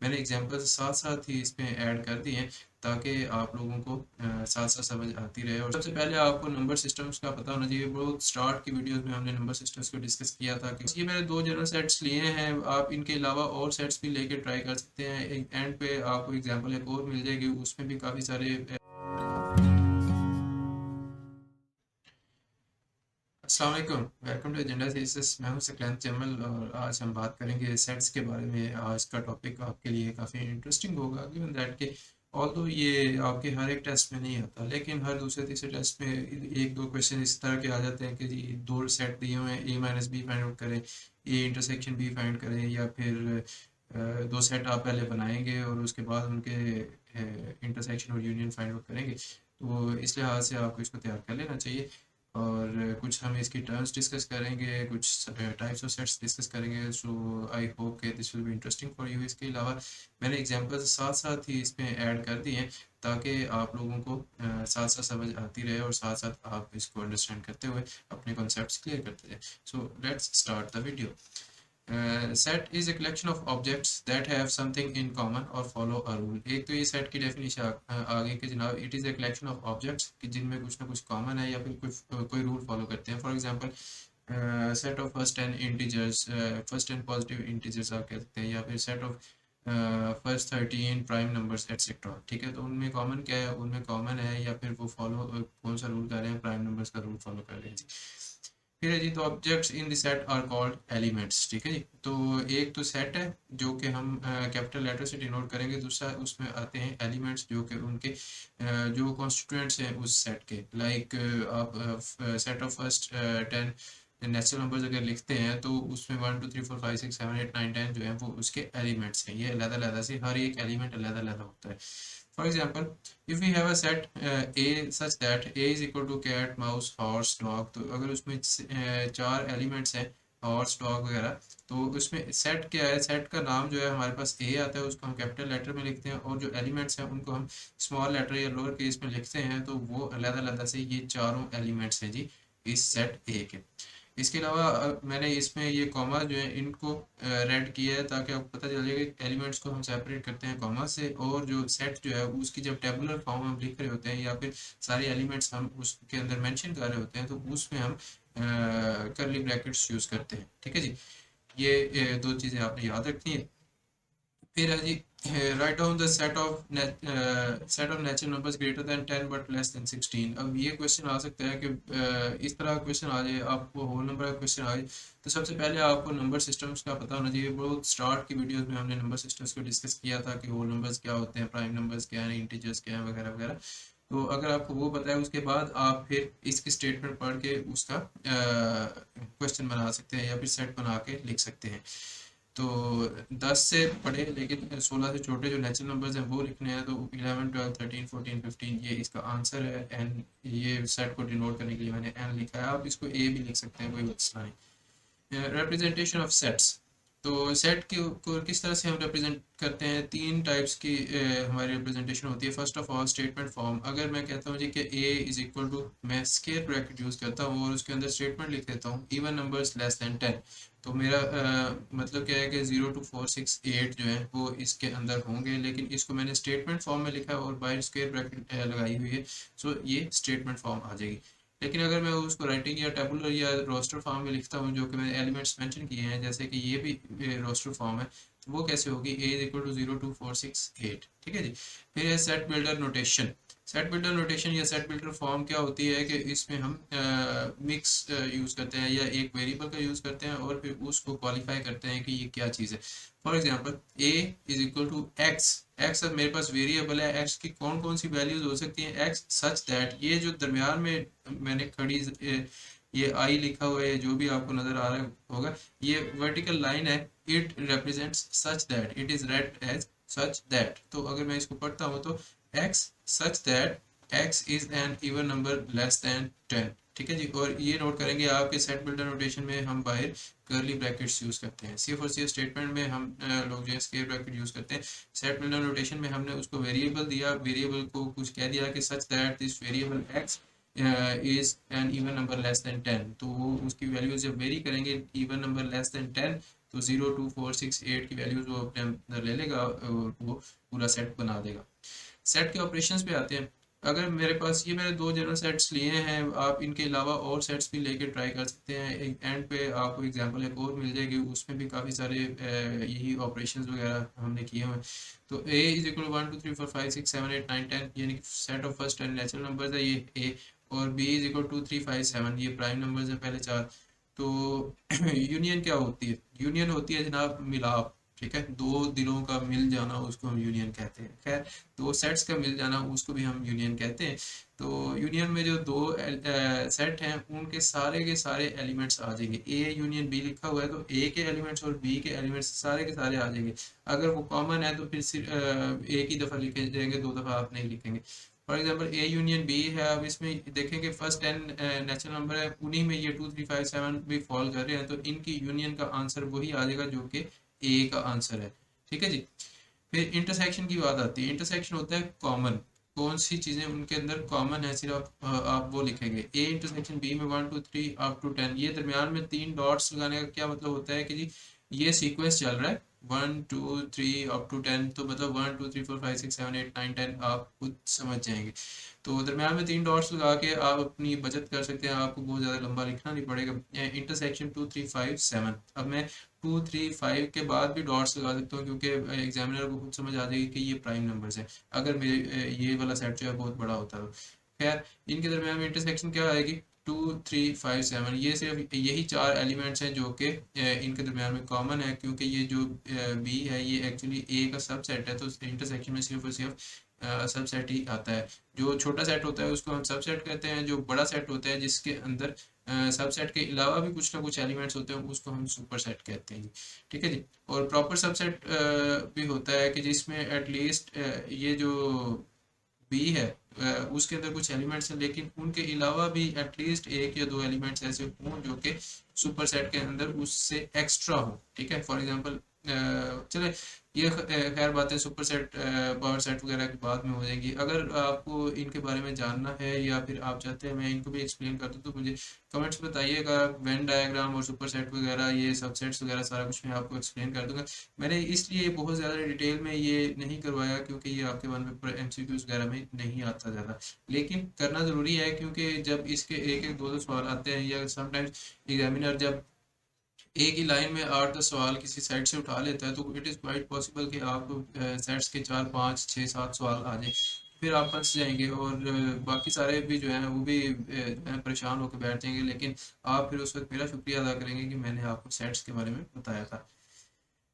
मैंने एग्जांपल साथ साथ ही इसमें ऐड कर दिए हैं ताकि आप लोगों को साथ साथ समझ आती रहे। और सबसे पहले आपको नंबर सिस्टम्स का पता होना चाहिए। बहुत स्टार्ट की वीडियोस में हमने नंबर सिस्टम्स को डिस्कस किया था कि ये मैंने दो जनरल सेट्स लिए हैं, आप इनके अलावा और सेट्स भी लेके ट्राई कर सकते हैं। एंड पे आपको एग्जांपल एक और मिल जाएगी, उसमें भी काफ़ी सारे। अस्सलाम वालेकुम, वेलकम टू एजेंडा थीसिस। मैं हूं सकलैन जमल और आज हम बात करेंगे सेट्स के बारे में। आज का टॉपिक आपके लिए काफ़ी इंटरेस्टिंग होगा, गिवन दैट कि ऑल्दो ये आपके हर एक टेस्ट में नहीं आता, लेकिन हर दूसरे तीसरे टेस्ट में एक दो क्वेश्चन इस तरह के आ जाते हैं कि जी दो सेट दिए हुए हैं, ए माइनस बी फाइंड आउट करें, ए इंटरसेक्शन बी फाइंड करें, या फिर दो सेट आप पहले बनाएंगे और उसके बाद उनके इंटरसेक्शन और यूनियन फाइंड आउट करेंगे। तो इस लिहाज से आपको इसको तैयार कर लेना चाहिए। और कुछ हम इसकी टर्म्स डिस्कस करेंगे, कुछ टाइप्स ऑफ सेट्स डिस्कस करेंगे। सो आई होप कि this will be interesting for you. इसके अलावा मैंने एग्जांपल्स साथ साथ ही इसमें ऐड कर दिए हैं ताकि आप लोगों को साथ साथ समझ आती रहे और साथ साथ आप इसको अंडरस्टैंड करते हुए अपने कॉन्सेप्ट्स क्लियर करते जाएं। So let's start the video. Set is a collection of objects that have something in common or follow a rule। एक तो ये सेट की डेफिनेशन आगे के जनाब, it is a collection of objects कि जिनमें कुछ ना कुछ कॉमन है या फिर कोई रूल फॉलो करते हैं। For example set of first and integers, first and positive integers आप कह सकते हैं, या फिर set of first 13 prime numbers etcetera. ठीक है, तो उनमें कॉमन क्या है, उनमें कॉमन है या फिर वो फॉलो कौन सा रूल कर रहे हैं, प्राइम नंबर्स का रूल फॉलो कर रहे हैं जी। फिर है जी, तो objects in the set are called elements. ठीक है जी, तो एक तो सेट है जो कि हम कैपिटल लेटर से डिनोट करेंगे, दूसरा उसमें आते हैं एलिमेंट्स जो कि उनके जो कॉन्स्टिट्यूएंट्स हैं उस सेट के। लाइक आप set of first 10 natural numbers अगर लिखते हैं तो उसमें 1 2 3 4 5 6 7 8 9 10 जो है वो उसके एलिमेंट्स हैं। ये अलग-अलग से हर एक एलिमेंट अलग-अलग होता है। For example, if we have a set A such that A is equal to cat, mouse, horse, dog, तो अगर उसमें चार एलिमेंट्स हैं, हॉर्स, डॉग वगैरह, तो उसमें सेट क्या है, सेट का नाम जो है हमारे पास ए आता है, उसको हम कैपिटल लेटर में लिखते हैं, और जो एलिमेंट्स हैं उनको हम स्मॉल लेटर या लोअर केस में लिखते हैं। तो वो अलग-अलग से ये चारों एलिमेंट्स हैं जी इस सेट ए के। इसके अलावा मैंने इसमें ये कॉमा जो है इनको रेड किया है ताकि आपको पता चलेगा कि एलिमेंट्स को हम सेपरेट करते हैं कॉमा से, और जो सेट जो है उसकी जब टेबुलर फॉर्म हम लिख रहे होते हैं या फिर सारे एलिमेंट्स हम उसके अंदर मेंशन कर रहे होते हैं तो उसमें हम करली ब्रैकेट्स यूज़ करते हैं। ठीक है जी, ये दो चीज़ें आपने याद रखनी है। फिर है जी, write down the set of natural numbers greater than 10 but less than 16। अब ये क्वेश्चन आ सकता है कि इस तरह का क्वेश्चन आ जाए, आपको होल नंबर का क्वेश्चन आ जाए, तो सबसे पहले आपको नंबर सिस्टम्स का पता होना चाहिए। बहुत स्टार्ट की वीडियोस में हमने नंबर सिस्टम्स को डिस्कस किया था कि होल नंबर्स क्या होते हैं, प्राइम नंबर्स क्या हैं, इंटीजर्स क्या हैं, वगैरह वगैरह। तो अगर आपको वो पता है, उसके बाद आप फिर इसकी स्टेटमेंट पढ़ के उसका क्वेश्चन बना सकते हैं या फिर सेट बना के लिख सकते हैं। तो 10 से पढ़े, लेकिन 16 से छोटे जो नेचुरल नंबर्स हैं वो लिखने हैं, तो 11 12 13 14 15 ये इसका आंसर है। एन, ये सेट को डिनोट करने के लिए मैंने एन लिखा है, आप इसको ए भी लिख सकते हैं, कोई मसला नहीं। रिप्रेजेंटेशन ऑफ सेट्स, तो सेट को किस तरह से हम रिप्रेजेंट करते हैं, तीन टाइप्स की हमारी रिप्रेजेंटेशन होती है। First of all statement form. अगर मैं कहता हूँ जी कि ए इज इक्वल टू, मैं स्क्वायर ब्रैकेट यूज़ करता हूँ और उसके अंदर स्टेटमेंट लिख देता हूँ इवन नंबर्स लेस देन 10, तो मेरा मतलब क्या है कि 0 to 4 6 8 जो है वो इसके अंदर होंगे, लेकिन इसको मैंने स्टेटमेंट फॉर्म में लिखा है और बाहर स्क्वायर ब्रैकेट लगाई हुई है। सो ये स्टेटमेंट फॉर्म आ जाएगी। लेकिन अगर मैं उसको राइटिंग या टेबुलर या रोस्टर फॉर्म में लिखता हूँ, जो कि मैंने एलिमेंट्स मेंशन किए हैं, जैसे कि ये भी रोस्टर फॉर्म है, तो वो कैसे होगी, ए इज इक्वल टू 0 2 4 6 8। ठीक है जी। फिर है set builder notation. Set builder notation या सेट बिल्डर फॉर्म क्या होती है कि इसमें हम मिक्स यूज़ करते हैं या एक वेरिएबल का यूज़ करते हैं और फिर उसको क्वालिफाई करते हैं कि ये क्या चीज़ है। For example, A is equal to X. X अब मेरे पास वेरिएबल है, एक्स की कौन कौन सी वैल्यूज हो सकती हैं, एक्स सच दैट, ये जो दरमियान में मैंने खड़ी ये आई लिखा हुआ है, जो भी आपको नजर आ रहा होगा, ये वर्टिकल लाइन है, it represents such that, it is read as such that. तो अगर मैं इसको पढ़ता हूँ तो X such that X is an even number less than 10। ठीक है जी, और ये नोट करेंगे आपके सेट बिल्डर नोटेशन में हम बाहर करली ब्रैकेट्स यूज करते हैं। सिर्फ और सिर्फ स्टेटमेंट में हम लोग जो है स्क्वायर ब्रैकेट यूज करते हैं। सेट बिल्डर नोटेशन में हमने उसको वेरिएबल दिया, वेरिएबल को कुछ कह दिया कि such that this variable x is an even number less than 10, तो वो उसकी वैल्यू जब वेरी करेंगे इवन नंबर लेस देन 10, तो 0 2 4 6 8 की वैल्यूज वो अपने अंदर ले लेगा और वो पूरा सेट बना देगा। सेट के ऑपरेशंस पे आते हैं। अगर मेरे पास ये मैंने दो जनरल सेट्स लिए हैं, आप इनके अलावा और सेट्स भी लेके ट्राई कर सकते हैं। एक एंड पे आपको एग्जांपल एक और मिल जाएगी, उसमें भी काफ़ी सारे यही ऑपरेशंस वगैरह हमने किए हुए हैं। तो ए इज इक्वल 1 2 3 4 5 6 7 8 9 10, यानी कि set of first 10 natural numbers है ये ए। और बी इज इक्वल 2 3 5 7, ये प्राइम नंबर्स हैं पहले चार। तो यूनियन क्या होती है? यूनियन होती है जनाब मिलाप। ठीक है, दो दिलों का मिल जाना उसको हम यूनियन कहते हैं। खैर, दो सेट्स का मिल जाना उसको भी हम यूनियन कहते हैं। तो यूनियन में जो दो सेट हैं उनके सारे एलिमेंट्स आ जाएंगे। ए यूनियन बी लिखा हुआ है तो ए के एलिमेंट्स और बी के एलिमेंट्स सारे के सारे आ जाएंगे। अगर वो कॉमन है तो फिर सिर्फ एक ही दफ़ा लिखे जाएंगे, दो दफ़ा आप नहीं लिखेंगे। For example A union B है, अब इसमें देखेंगे फर्स्ट 10 नेचुरल नंबर है, उन्हीं में ये 2 3 5 7 भी फॉल कर रहे हैं, तो इनकी यूनियन का आंसर वही आ जाएगा जो कि ए का आंसर है। ठीक है जी। फिर इंटरसेक्शन की बात आती है। इंटरसेक्शन होता है कॉमन, कौन सी चीज़ें उनके अंदर कॉमन है, सिर्फ आप वो लिखेंगे। ए इंटरसेक्शन बी में 1 2 3 अप टू 10, ये दरमियान में 3 डॉट्स लगाने का क्या मतलब होता है कि जी ये सीक्वेंस चल रहा है 1 2 3 अप टू 10, तो मतलब 1 2 3 4 5 6 7 8 9 10 आप खुद समझ जाएंगे। तो दरम्यान में 3 डॉट्स लगा के आप अपनी बचत कर सकते हैं, आपको बहुत ज़्यादा लंबा लिखना नहीं पड़ेगा। इंटरसेक्शन 2 3 5 7, अब मैं 2 3 5 के बाद भी डॉट्स लगा सकता हूँ क्योंकि एग्जामिनर को खुद समझ आ जाएगी कि ये प्राइम नंबर्स हैं, अगर मेरे ये वाला सेट जो है बहुत बड़ा होता है तो। खैर, इनके दरम्यान में इंटरसेक्शन क्या आएगी? 2 3 5 7, ये सिर्फ यही चार एलिमेंट्स हैं जो कि इनके दरम्यान में कॉमन है, क्योंकि ये जो बी है ये एक्चुअली ए का सबसेट है, तो इंटरसेक्शन में सिर्फ और सिर्फ सबसेट ही आता है। जो छोटा सेट होता है उसको हम सबसेट कहते हैं, जो बड़ा सेट होता है जिसके अंदर सबसेट के अलावा भी कुछ ना कुछ एलिमेंट्स होते हैं उसको हम सुपर सेट कहते हैं। ठीक है जी। और प्रॉपर सबसेट भी होता है कि जिसमें एटलीस्ट ये जो बी है उसके अंदर कुछ एलिमेंट्स हैं, लेकिन उनके अलावा भी एटलीस्ट एक या दो एलिमेंट्स ऐसे हों जो कि सुपर सेट के अंदर उससे एक्स्ट्रा हो। ठीक है, फॉर एग्जांपल चले ये खैर बातें सुपर सेट पावर सेट वगैरह की बाद में हो जाएंगी। अगर आपको इनके बारे में जानना है या फिर आप चाहते हैं मैं इनको भी एक्सप्लेन कर दूँ तो मुझे कमेंट्स बताइएगा। वेन डायग्राम और सुपर सेट वगैरह ये सबसेट्स वगैरह सारा कुछ मैं आपको एक्सप्लेन कर दूंगा। मैंने इसलिए बहुत ज़्यादा डिटेल में ये नहीं करवाया क्योंकि ये आपके वन पेपर एमसीक्यूज वगैरह में नहीं आता ज़्यादा, लेकिन करना ज़रूरी है क्योंकि जब इसके एक एक दो दो सवाल आते हैं या समटाइम्स एग्जामिनर जब एक ही लाइन में 8 10 सवाल किसी साइड से उठा लेता है तो इट इज़ क्वाइट पॉसिबल कि आपको सेट्स के 4 5 6 7 सवाल आ जाए, फिर आप फंस जाएंगे और बाकी सारे भी जो हैं वो भी जो है परेशान होकर बैठ जाएंगे। लेकिन आप फिर उस वक्त मेरा शुक्रिया अदा करेंगे कि मैंने आपको सेट्स के बारे में बताया था।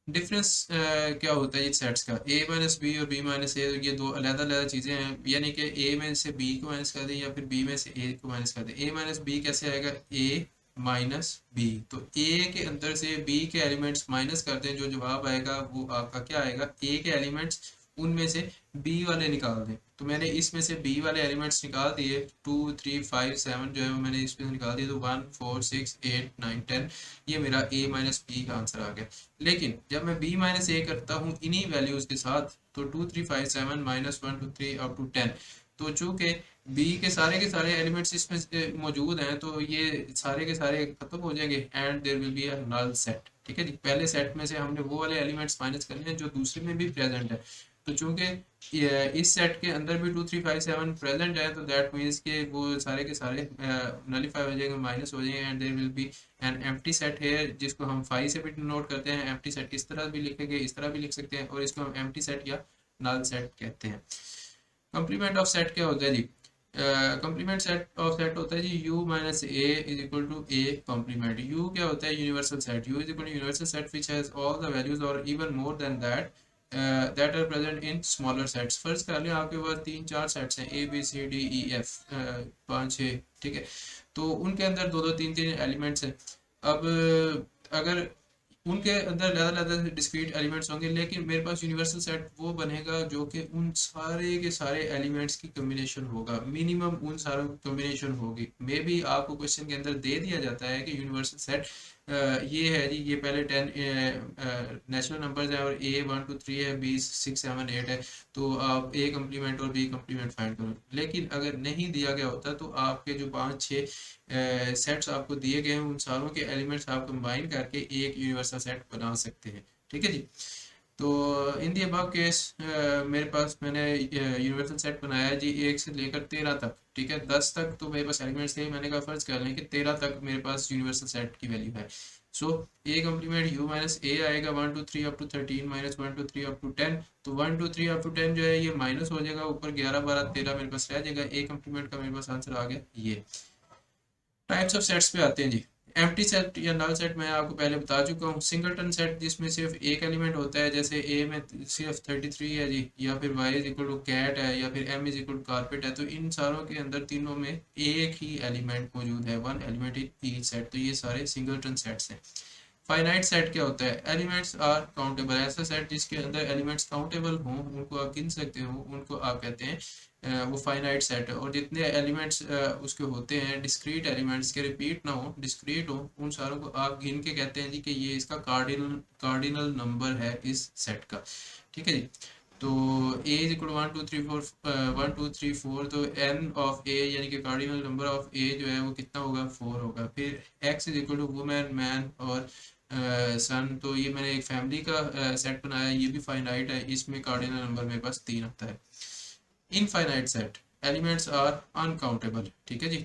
डिफरेंस क्या होता है ये सेट्स का? ए माइनस बी और बी माइनस ए, ये दो अलग-अलग चीज़ें हैं, यानी कि ए में से बी को माइनस कर दें या फिर बी में से ए को माइनस कर दें। ए माइनस बी कैसे आएगा? ए माइनस बी, तो ए के अंदर से बी के एलिमेंट्स माइनस कर दें, जो जवाब आएगा वो आपका क्या आएगा? ए के एलिमेंट्स उनमें से बी वाले निकाल दें। तो मैंने इसमें से बी वाले एलिमेंट्स निकाल दिए, 2 3 5 7 जो है वो मैंने इसमें से निकाल दिए, तो 1 4 6 8 9 10 ये मेरा a माइनस बी का आंसर आ गया। लेकिन जब मैं b माइनस ए करता हूँ इन्हीं वैल्यूज के साथ, तो 2 3 5 7 -1 2 3 up to 10, तो चूंकि b के सारे एलिमेंट्स इसमें मौजूद हैं तो ये सारे के सारे खत्म हो जाएंगे and there will be a null set. ठीक है जी, पहले सेट में से हमने वो वाले एलिमेंट्स माइनस करने हैं जो दूसरे में भी प्रेजेंट है। तो चूंकि इस सेट के अंदर भी 2 3 5 7 प्रेजेंट है, तो दैट मीन्स के वो सारे के सारे नलीफाई हो जाएंगे, माइनस हो जाएंगे and there will be an empty set है, जिसको हम 5 से भी नोट करते हैं। एम्प्टी सेट इस तरह भी लिखेंगे, इस तरह भी लिख सकते हैं, और इसको हम एम्प्टी सेट या नल सेट कहते हैं। कंप्लीमेंट ऑफ सेट क्या होता है जी? कंप्लीमेंट सेट ऑफ सेट होता है जी u minus A is equal to A complement. u क्या होता है? Universal set. u is equal to universal set which has all the values और even more than that that are present in smaller sets. फर्ज कर लें आपके पास 3 4 sets हैं, A B C D E F 5 6, ठीक है, तो उनके अंदर दो दो तीन तीन एलिमेंट्स हैं। अब अगर उनके अंदर ज़्यादा डिस्क्रीट एलिमेंट्स होंगे, लेकिन मेरे पास यूनिवर्सल सेट वो बनेगा जो कि उन सारे के सारे एलिमेंट्स की कम्बिनेशन होगा, मिनिमम उन सारों की कम्बिनेशन होगी। मे बी आपको क्वेश्चन के अंदर दे दिया जाता है कि यूनिवर्सल सेट ये है जी, ये पहले 10 नेचुरल नंबर्स हैं और ए 1 2 3 है, बी 6 7 8 है, तो आप ए कम्प्लीमेंट और बी कम्प्लीमेंट फाइंड करो। लेकिन अगर नहीं दिया गया होता तो आपके जो 5 6 सेट्स आपको दिए गए हैं उन सारों के एलिमेंट्स आप कंबाइन करके एक यूनिवर्सल सेट बना सकते हैं। ठीक है जी। तो इन दी अबव केस मेरे पास मैंने यूनिवर्सल सेट बनाया है जी 1 से लेकर 13 तक। ठीक है, 10 तक तो मेरे पास एलिमेंट्स थे, मैंने कहा फर्ज कर लें कि 13 तक मेरे पास यूनिवर्सल सेट की वैल्यू है। So A complement U minus A आएगा 1 2 3 up to 13 minus 1 2 3 up to 10। तो 1 2 3 अप टू 10 जो है ये माइनस हो जाएगा, ऊपर 11 12 13 मेरे पास रह जाएगा। ए कम्प्लीमेंट का मेरे पास आंसर आ गया ये। टाइप्स ऑफ सेट्स पे आते हैं जी। एम्प्टी सेट या नल सेट मैं आपको पहले बता चुका हूँ। सिंगलटन सेट जिसमें सिर्फ एक एलिमेंट होता है, जैसे ए में सिर्फ 33 है जी, या फिर Y is equal to cat है, या फिर M is equal to carpet है। तो इन सारों के अंदर तीनों में एक ही एलिमेंट मौजूद है, one element in each set. तो ये सारे सिंगलटन सेट्स हैं। फाइनाइट सेट क्या होता है? Elements are countable. ऐसा सेट जिसके अंदर एलिमेंट्स काउंटेबल हों, उनको आप गिन सकते हो, उनको आप कहते हैं वो फाइनाइट सेट है। और जितने एलिमेंट्स उसके होते हैं डिस्क्रीट एलिमेंट्स के, रिपीट ना हो, डिस्क्रीट हो, उन सारों को आप गिन के कहते हैं जी कि ये इसका कार्डिनल नंबर है इस सेट का। ठीक है जी। तो ए इज इक्वल 1 2 3 4 1 2 3 4, तो एन ऑफ ए यानी कि कार्डिनल नंबर ऑफ ए जो है वो कितना होगा? 4 होगा। फिर X is equal to women man और सन, तो ये मैंने एक फैमिली का सेट बनाया, ये भी फाइनाइट है, इसमें कार्डिनल नंबर मेरे पास 3 आता है। Infinite set, elements are uncountable. ठीक है जी।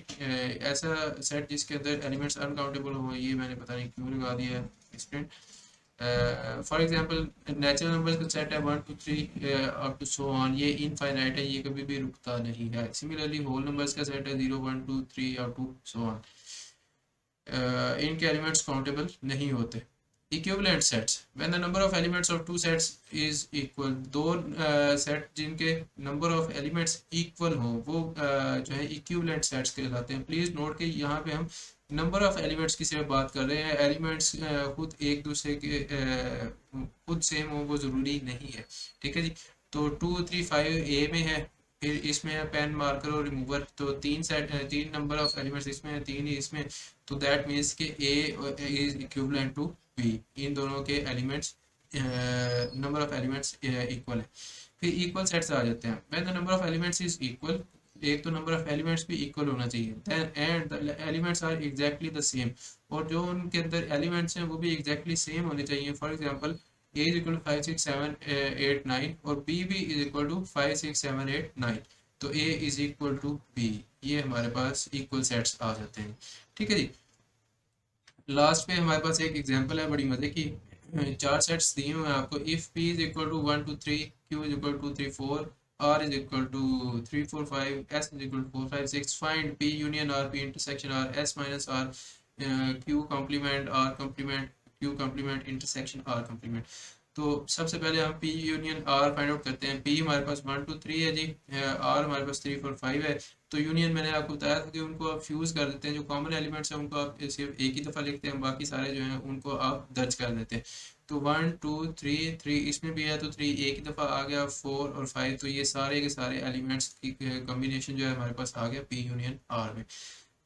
ऐसा सेट जिसके अंदर एलिमेंट्स अनकाउंटेबल हो, ये मैंने पता नहीं क्यों लगा दिया है student. For example natural numbers का सेट है 1 2 3 अप टू सो ऑन, ये इनफाइनाइट है, ये कभी भी रुकता नहीं है। सिमिलरली होल नंबर्स का सेट है 0 1 2 3 अप टू सो ऑन, इनके एलिमेंट्स काउंटेबल नहीं होते। Equivalent sets, when the number of elements of two sets is equal, दो सेट जिनके नंबर ऑफ एलिमेंट्स इक्वल हो वो जो है इक्विवेलेंट सेट्स कहलाते हैं। प्लीज नोट कि यहाँ पे हम नंबर ऑफ एलिमेंट्स की सिर्फ बात कर रहे हैं, एलिमेंट्स खुद एक दूसरे के खुद सेम हो वो ज़रूरी नहीं है। ठीक है जी। तो 2 3 5 ए में है, फिर इसमें है पेन मार्कर और रिमूवर, तो तीन नंबर ऑफ एलिमेंट्स इसमें है, तीन ही इसमें। तो दैट मीन्स कि A is equivalent to B, इन दोनों के elements number of elements equal है। फिर इक्वल सेट्स आ जाते हैं। When the number of elements is equal, एक तो नंबर ऑफ एलिमेंट्स भी इक्वल होना चाहिए, then and the elements are exactly the same, और जो उनके अंदर एलिमेंट्स हैं वो भी एग्जैक्टली सेम होने चाहिए। For example A is equal to 5 6 7 8 9 और बी भी इज इक्वल टू 5 6 7 8 9, तो ए इज इक्वल टू बी, ये हमारे पास इक्वल सेट्स आ जाते हैं। ठीक है जी। लास्ट पे हमारे पास एक एग्जांपल है बड़ी मजे की, चार सेट्स दिए हुए हैं आपको। If P is equal to 1 2 3, Q is equal to 3 4, R is equal to 3 4 5, S is equal to 4 5 6, find P union R, P intersection R, S minus R, Q complement R complement, Q complement intersection R complement. तो सबसे पहले हम P union R find out करते हैं। P हमारे पास 1 2 3 है जी, are हमारे पास 3 4 5 है। तो यूनियन मैंने आपको बताया था कि उनको आप फ्यूज कर देते हैं, जो कॉमन एलिमेंट्स हैं उनको आप सिर्फ एक ही दफ़ा लिखते हैं, बाकी सारे जो हैं उनको आप दर्ज कर देते हैं। तो 1 2 3 3 इसमें भी है, तो 3 एक ही दफ़ा आ गया, 4 और 5, तो ये सारे के सारे एलिमेंट्स की कॉम्बिनेशन जो है हमारे पास आ गया पी यूनियन आर में।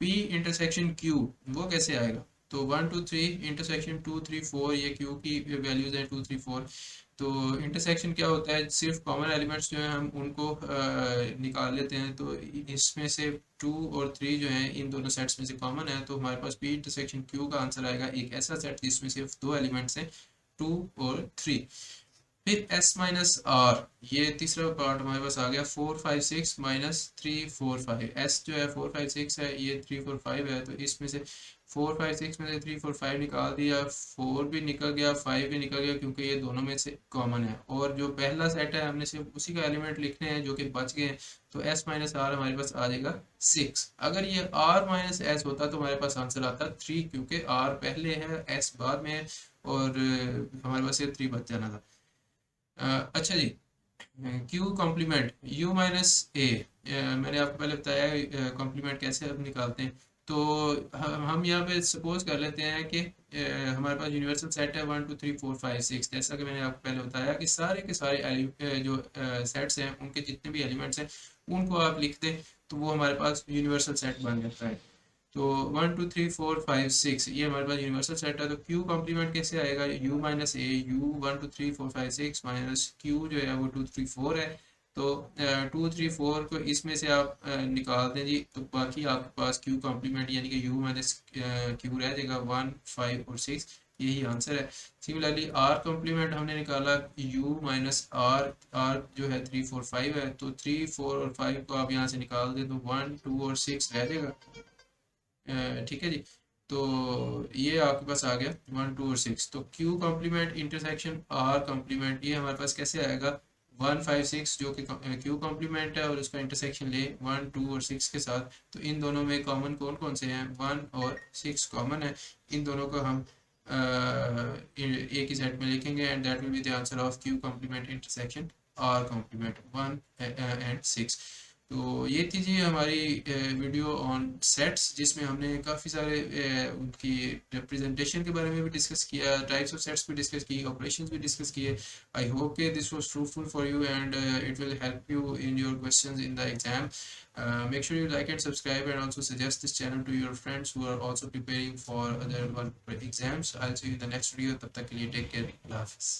पी इंटरसेक्शन क्यू वो कैसे आएगा? तो 1 2 3 इंटरसेक्शन 2 3 4, ये क्यू की वैल्यूज हैं 2 3 4। तो इंटरसेक्शन क्या होता है? सिर्फ कॉमन एलिमेंट्स जो हैं हम उनको निकाल लेते हैं, तो इसमें से 2 और 3 जो हैं इन दोनों सेट्स में से कॉमन है, तो हमारे पास पी इंटरसेक्शन क्यू का आंसर आएगा एक ऐसा सेट जिसमें सिर्फ दो एलिमेंट्स हैं, 2 और 3। फिर s माइनस आर, ये तीसरा पार्ट हमारे पास आ गया, 4 5 6 माइनस 3 4 5। s जो है 4 5 6 है, ये 3 4 5 है, तो इसमें से 4 5 6 में से 3 4 5 निकाल दिया, 4 भी निकल गया, 5 भी निकल गया, क्योंकि ये दोनों में से कॉमन है। और जो पहला सेट है हमने सिर्फ उसी का एलिमेंट लिखने हैं जो कि बच गए हैं, तो s माइनस आर हमारे पास आ जाएगा 6। अगर ये r माइनस s होता तो हमारे पास आंसर आता 3, क्योंकि r पहले है s बाद में है, और हमारे पास ये 3 बच जाना था। अच्छा जी। क्यू कॉम्प्लीमेंट यू माइनस ए, मैंने आपको पहले बताया कॉम्प्लीमेंट कैसे हम निकालते हैं। तो हम यहाँ पे सपोज कर लेते हैं कि हमारे पास यूनिवर्सल सेट है 1 2 3 4 5 6, जैसा कि मैंने आपको पहले बताया कि सारे के सारे जो सेट्स हैं उनके जितने भी एलिमेंट्स हैं उनको आप लिख दें, तो वो हमारे पास यूनिवर्सल सेट बन जाता है। तो 1 2 3 4 5 6 ये हमारे पास यूनिवर्सल सेट है। तो क्यू कॉम्प्लीमेंट कैसे आएगा, you minus A, you 1 2 3 4 5 6 minus Q जो है वो 2 3 4 है। तो 2 3 4 को इसमें से आप निकाल दें जी, तो बाकी आपके पास क्यू कॉम्प्लीमेंट यानी कि यू माइनस क्यू रह जाएगा 1 5 और 6, यही आंसर है। सिमिलरली आर कॉम्प्लीमेंट हमने निकाला यू माइनस आर, आर जो है 3 4 5 है, तो 3 4 और 5 को आप यहाँ से निकाल दें तो 1 2 और 6 रह जाएगा। ठीक है जी। तो ये आपके पास आ गया 1 2 और 6। तो Q complement intersection R complement ये हमारे पास कैसे आएगा, 1 5 6 जो कि क्यू कॉम्प्लीमेंट है और उसका इंटरसेक्शन ले 1 2 और 6 के साथ। तो इन दोनों में कॉमन कौन कौन से हैं, 1 और 6 कॉमन है। इन दोनों को हम एक ही सेट में लिखेंगे and that will be the answer of Q complement intersection R complement 1 and 6। तो ये थी जी हमारी वीडियो ऑन सेट्स, जिसमें हमने काफ़ी सारे उनकी रिप्रेजेंटेशन के बारे में भी डिस्कस किया, टाइप्स ऑफ सेट्स भी डिस्कस की, ऑपरेशंस भी डिस्कस किए। आई होप कि this was fruitful for you and it will help you in your questions in the exam. Make sure you like and subscribe and also suggest this channel to your friends who are also preparing for other exams. I'll see you in the next video. तब तक के लिए take care. Allah Hafiz.